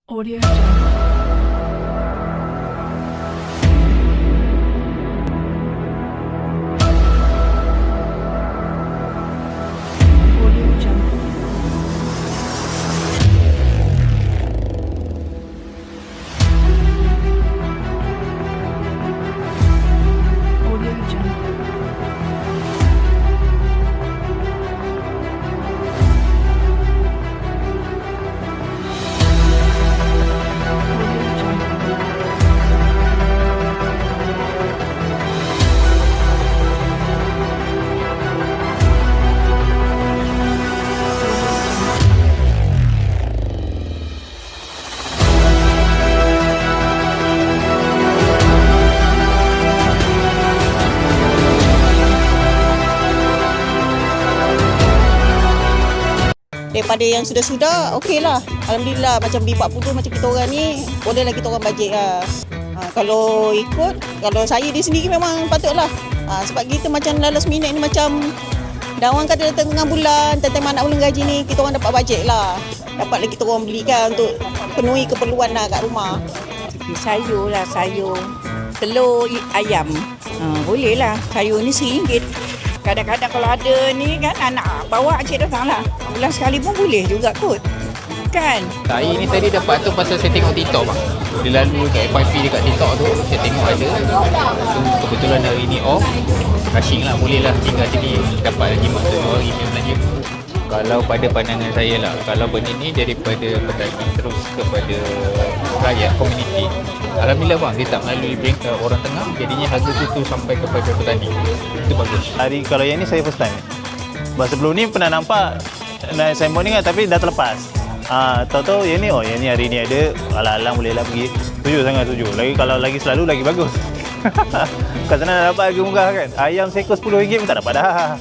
Audio Jungle. Audio Jungle. Audio Jungle. Audio Jungle. Daripada yang sudah-sudah, okeylah. Alhamdulillah, macam B40 macam kita orang ni, bolehlah kita orang bajet lah. Kalau ikut, kalau saya di sendiri memang patutlah. Sebab kita macam last minute ni macam dah orang kata tengah bulan, tentang anak bulan gaji ni, kita orang dapat bajet lah. Dapat lagi kita orang belikan untuk penuhi keperluan lah kat rumah. Sayur lah, sayur. Telur, ayam. Boleh lah. Sayur ni RM1. Kadang-kadang kalau ada ni kan anak bawa cik datang lah. Bulan sekali pun boleh juga kot. Kan? Saya ni tadi dapat tu pasal saya tengok TikTok bang. Dia lalu kat FYP dekat TikTok tu, saya tengok ada. Tu kebetulan hari ni off. Rushing lah, boleh lah tinggal sini. Dapat lagi masa 2 hari macam saja. Kalau pada pandangan saya lah, kalau benda ni daripada petani terus kepada rakyat, komuniti. Alhamdulillah bang, dia tak melalui orang tengah, jadinya harga tu sampai kepada petani. Itu bagus. Hari kalau yang ni saya first time. Sebab sebelum ni pernah nampak naik signboard ni kan, tapi dah terlepas. Tahu-tahu yang ni, yang ni hari ni ada, alang-alang bolehlah pergi. Setuju, sangat setuju. Lagi kalau lagi selalu lagi bagus. Kat sana dah dapat harga murah kan. Ayam seekor RM10 pun tak dapat dah.